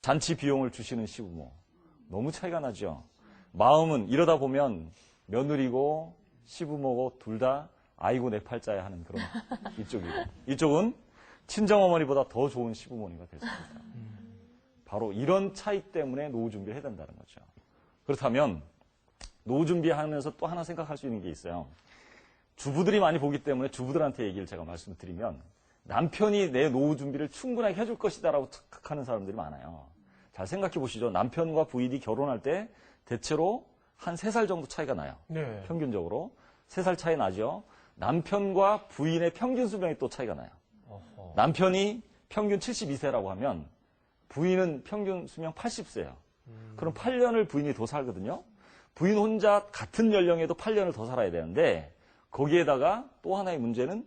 잔치 비용을 주시는 시부모. 너무 차이가 나죠. 마음은 이러다 보면 며느리고 시부모고 둘 다 아이고 내 팔자야 하는 그런 이쪽이고, 이쪽은 친정어머니보다 더 좋은 시부모니가 될 수 있습니다. 바로 이런 차이 때문에 노후 준비를 해야 된다는 거죠. 그렇다면 노후 준비하면서 또 하나 생각할 수 있는 게 있어요. 주부들이 많이 보기 때문에 주부들한테 얘기를 제가 말씀드리면, 남편이 내 노후 준비를 충분하게 해줄 것이다라고 착각하는 사람들이 많아요. 잘 생각해 보시죠. 남편과 부인이 결혼할 때 대체로 한 3살 정도 차이가 나요. 네. 평균적으로 3살 차이 나죠. 남편과 부인의 평균 수명이 또 차이가 나요. 어허. 남편이 평균 72세라고 하면 부인은 평균 수명 80세예요. 그럼 8년을 부인이 더 살거든요. 부인 혼자 같은 연령에도 8년을 더 살아야 되는데, 거기에다가 또 하나의 문제는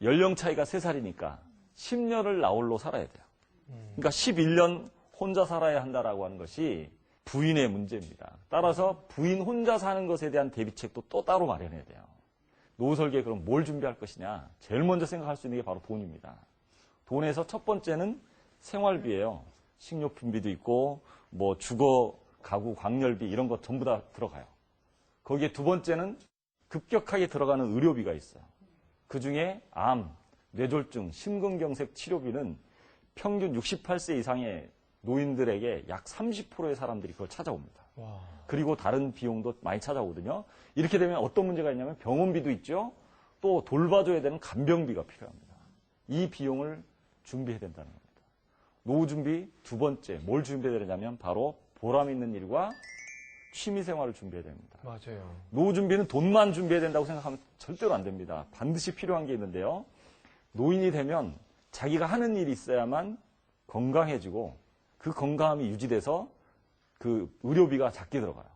연령 차이가 3살이니까 10년을 나홀로 살아야 돼요. 그러니까 11년 혼자 살아야 한다라고 하는 것이 부인의 문제입니다. 따라서 부인 혼자 사는 것에 대한 대비책도 또 따로 마련해야 돼요. 노후 설계에 그럼 뭘 준비할 것이냐? 제일 먼저 생각할 수 있는 게 바로 돈입니다. 돈에서 첫 번째는 생활비예요. 식료품비도 있고 뭐 주거, 가구, 광열비 이런 것 전부 다 들어가요. 거기에 두 번째는 급격하게 들어가는 의료비가 있어요. 그중에 암, 뇌졸중, 심근경색 치료비는 평균 68세 이상의 노인들에게 약 30%의 사람들이 그걸 찾아옵니다. 와. 그리고 다른 비용도 많이 찾아오거든요. 이렇게 되면 어떤 문제가 있냐면 병원비도 있죠. 또 돌봐줘야 되는 간병비가 필요합니다. 이 비용을 준비해야 된다는 겁니다. 노후 준비 두 번째, 뭘 준비해야 되냐면 바로 보람 있는 일과 취미생활을 준비해야 됩니다. 맞아요. 노후 준비는 돈만 준비해야 된다고 생각하면 절대로 안 됩니다. 반드시 필요한 게 있는데요. 노인이 되면 자기가 하는 일이 있어야만 건강해지고 그 건강함이 유지돼서 그 의료비가 작게 들어가요.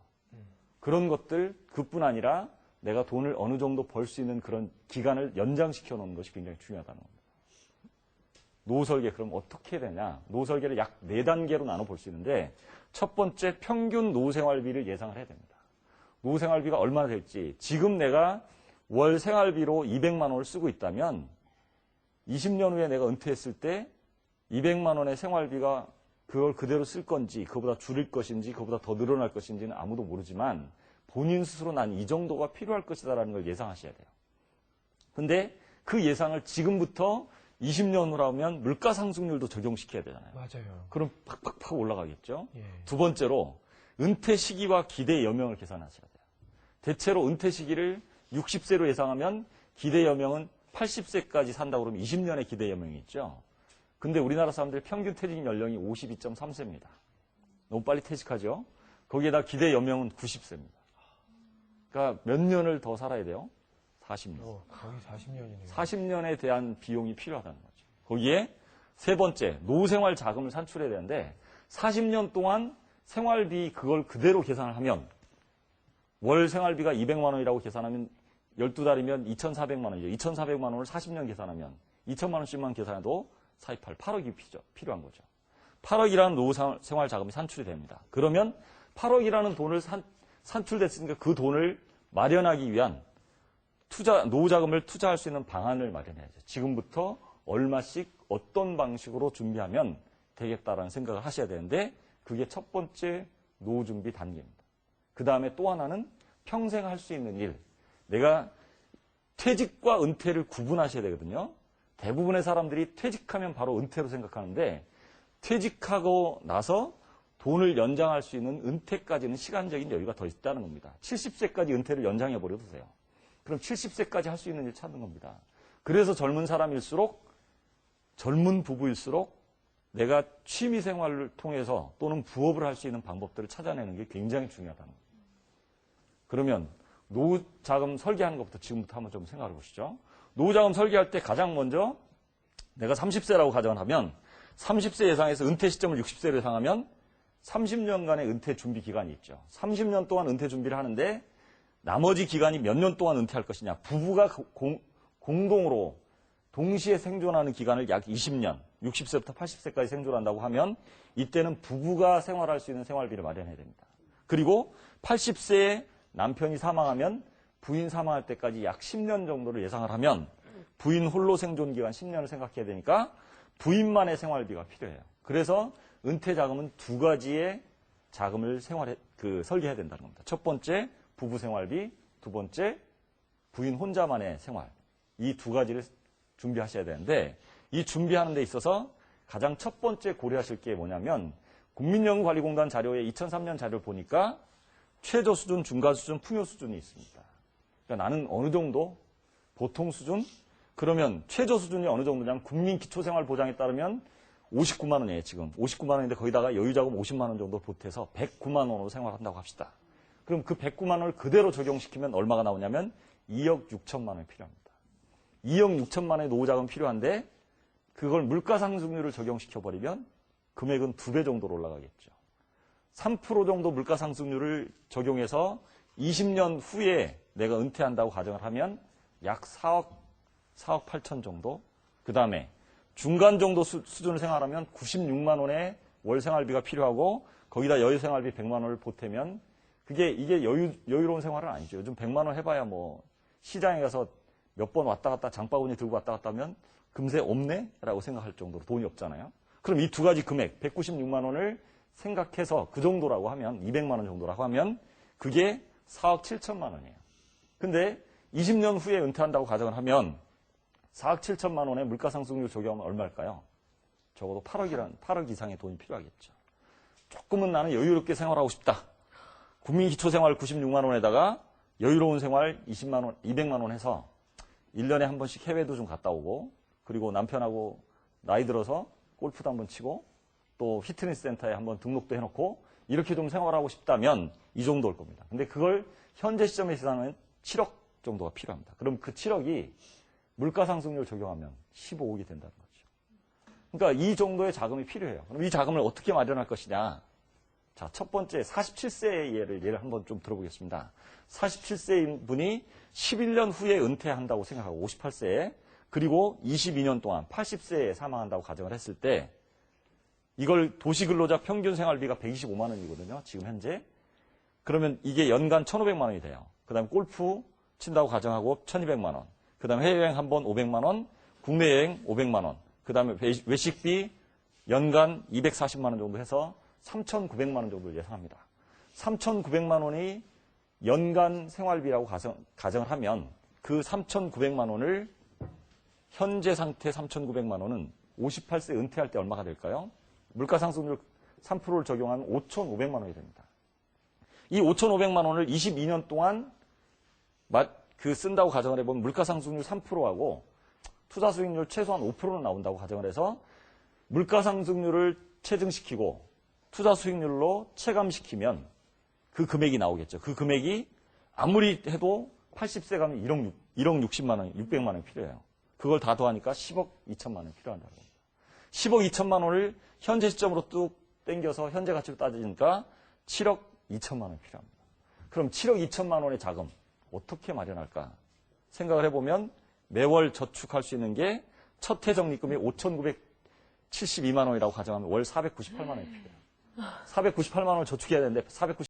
그런 것들 그뿐 아니라 내가 돈을 어느 정도 벌 수 있는 그런 기간을 연장시켜 놓는 것이 굉장히 중요하다는 겁니다. 노후 설계 그럼 어떻게 해야 되냐? 노후 설계를 약 4단계로 나눠 볼 수 있는데, 첫 번째 평균 노후 생활비를 예상을 해야 됩니다. 노후 생활비가 얼마나 될지, 지금 내가 월 생활비로 200만 원을 쓰고 있다면 20년 후에 내가 은퇴했을 때 200만 원의 생활비가 그걸 그대로 쓸 건지, 그거보다 줄일 것인지, 그거보다 더 늘어날 것인지는 아무도 모르지만 본인 스스로 난 이 정도가 필요할 것이다라는 걸 예상하셔야 돼요. 근데 그 예상을 지금부터 20년 후라면 물가 상승률도 적용시켜야 되잖아요. 맞아요. 그럼 팍팍팍 올라가겠죠. 예. 두 번째로 은퇴 시기와 기대 여명을 계산하셔야 돼요. 대체로 은퇴 시기를 60세로 예상하면 기대 여명은 80세까지 산다고 그러면 20년의 기대 여명이 있죠. 근데 우리나라 사람들 평균 퇴직 연령이 52.3세입니다. 너무 빨리 퇴직하죠. 거기에다 기대 여명은 90세입니다. 그러니까 몇 년을 더 살아야 돼요? 40년. 거의 40년이네요. 40년에 대한 비용이 필요하다는 거죠. 거기에 세 번째, 노후생활 자금을 산출해야 되는데 40년 동안 생활비 그걸 그대로 계산을 하면 월 생활비가 200만 원이라고 계산하면 12달이면 2,400만 원이죠. 2,400만 원을 40년 계산하면 2천만 원씩만 계산해도 428, 8억이 필요한 거죠. 8억이라는 노후생활 자금이 산출이 됩니다. 그러면 8억이라는 돈을 산출됐으니까 그 돈을 마련하기 위한 노후 자금을 투자할 수 있는 방안을 마련해야죠. 지금부터 얼마씩 어떤 방식으로 준비하면 되겠다라는 생각을 하셔야 되는데, 그게 첫 번째 노후 준비 단계입니다. 그 다음에 또 하나는 평생 할 수 있는 일. 내가 퇴직과 은퇴를 구분하셔야 되거든요. 대부분의 사람들이 퇴직하면 바로 은퇴로 생각하는데, 퇴직하고 나서 돈을 연장할 수 있는 은퇴까지는 시간적인 여유가 더 있다는 겁니다. 70세까지 은퇴를 연장해버려 두세요. 그럼 70세까지 할 수 있는 일 찾는 겁니다. 그래서 젊은 사람일수록, 젊은 부부일수록 내가 취미 생활을 통해서 또는 부업을 할 수 있는 방법들을 찾아내는 게 굉장히 중요하다는 겁니다. 그러면 노후 자금 설계하는 것부터 지금부터 한번 좀 생각해 보시죠. 노후 자금 설계할 때 가장 먼저 내가 30세라고 가정을 하면 30세 예상해서 은퇴 시점을 60세로 예상하면 30년간의 은퇴 준비 기간이 있죠. 30년 동안 은퇴 준비를 하는데 나머지 기간이 몇 년 동안 은퇴할 것이냐. 부부가 공동으로 동시에 생존하는 기간을 약 20년, 60세부터 80세까지 생존한다고 하면 이때는 부부가 생활할 수 있는 생활비를 마련해야 됩니다. 그리고 80세에 남편이 사망하면 부인 사망할 때까지 약 10년 정도를 예상을 하면 부인 홀로 생존 기간 10년을 생각해야 되니까 부인만의 생활비가 필요해요. 그래서 은퇴 자금은 두 가지의 자금을 설계해야 된다는 겁니다. 첫 번째, 부부 생활비, 두 번째, 부인 혼자만의 생활. 이 두 가지를 준비하셔야 되는데, 이 준비하는 데 있어서 가장 첫 번째 고려하실 게 뭐냐면, 국민연금관리공단 자료에 2003년 자료를 보니까 최저 수준, 중간 수준, 풍요 수준이 있습니다. 그러니까 나는 어느 정도, 보통 수준, 그러면 최저 수준이 어느 정도냐면 국민기초생활보장에 따르면 59만 원이에요, 지금. 59만 원인데 거기다가 여유자금 50만 원 정도 보태서 109만 원으로 생활한다고 합시다. 그럼 그 109만 원을 그대로 적용시키면 얼마가 나오냐면 2억 6천만 원이 필요합니다. 2억 6천만 원의 노후자금 필요한데 그걸 물가상승률을 적용시켜버리면 금액은 2배 정도로 올라가겠죠. 3% 정도 물가상승률을 적용해서 20년 후에 내가 은퇴한다고 가정을 하면 약 4억 8천 정도. 그 다음에 중간 정도 수준을 생활하면 96만 원의 월 생활비가 필요하고 거기다 여유 생활비 100만 원을 보태면 이게 여유로운 생활은 아니죠. 요즘 100만 원 해봐야 뭐 시장에 가서 몇 번 왔다 갔다 장바구니 들고 왔다 갔다 하면 금세 없네? 라고 생각할 정도로 돈이 없잖아요. 그럼 이 두 가지 금액 196만 원을 생각해서 그 정도라고 하면 200만 원 정도라고 하면 그게 4억 7천만 원이에요. 근데 20년 후에 은퇴한다고 가정을 하면 4억 7천만 원의 물가상승률 적용하면 얼마일까요? 적어도 8억 이상의 돈이 필요하겠죠. 조금은 나는 여유롭게 생활하고 싶다. 국민기초생활 96만 원에다가 여유로운 생활 20만 원, 200만 원 해서 1년에 한 번씩 해외도 좀 갔다 오고 그리고 남편하고 나이 들어서 골프도 한번 치고 또 피트니스 센터에 한번 등록도 해놓고 이렇게 좀 생활하고 싶다면 이 정도일 겁니다. 근데 그걸 현재 시점에서는 7억 정도가 필요합니다. 그럼 그 7억이 물가상승률 적용하면 15억이 된다는 거죠. 그러니까 이 정도의 자금이 필요해요. 그럼 이 자금을 어떻게 마련할 것이냐? 자, 첫 번째 47세의 예를 한번 좀 들어보겠습니다. 47세인 분이 11년 후에 은퇴한다고 생각하고 58세에 그리고 22년 동안 80세에 사망한다고 가정을 했을 때 이걸 도시근로자 평균 생활비가 125만 원이거든요. 지금 현재. 그러면 이게 연간 1,500만 원이 돼요. 그 다음에 골프 친다고 가정하고 1,200만 원. 그 다음에 해외여행 한 번 500만 원, 국내 여행 500만 원. 그 다음에 외식비 연간 240만 원 정도 해서 3,900만 원 정도를 예상합니다. 3,900만 원이 연간 생활비라고 가정을 하면 그 3,900만 원을 현재 상태 3,900만 원은 58세 은퇴할 때 얼마가 될까요? 물가상승률 3%를 적용하면 5,500만 원이 됩니다. 이 5,500만 원을 22년 동안 쓴다고 가정을 해보면 물가상승률 3%하고 투자 수익률 최소한 5%는 나온다고 가정을 해서 물가상승률을 체증시키고 투자 수익률로 체감시키면 그 금액이 나오겠죠. 그 금액이 아무리 해도 80세 가면 1억 60만 원, 600만 원이 필요해요. 그걸 다 더하니까 10억 2천만 원이 필요한다고 합니다. 10억 2천만 원을 현재 시점으로 뚝 땡겨서 현재 가치로 따지니까 7억 2천만 원이 필요합니다. 그럼 7억 2천만 원의 자금 어떻게 마련할까 생각을 해보면 매월 저축할 수 있는 게 첫 해적립금이 5,972만 원이라고 가정하면 월 498만 원이 필요해요. 498만 원을 저축해야 되는데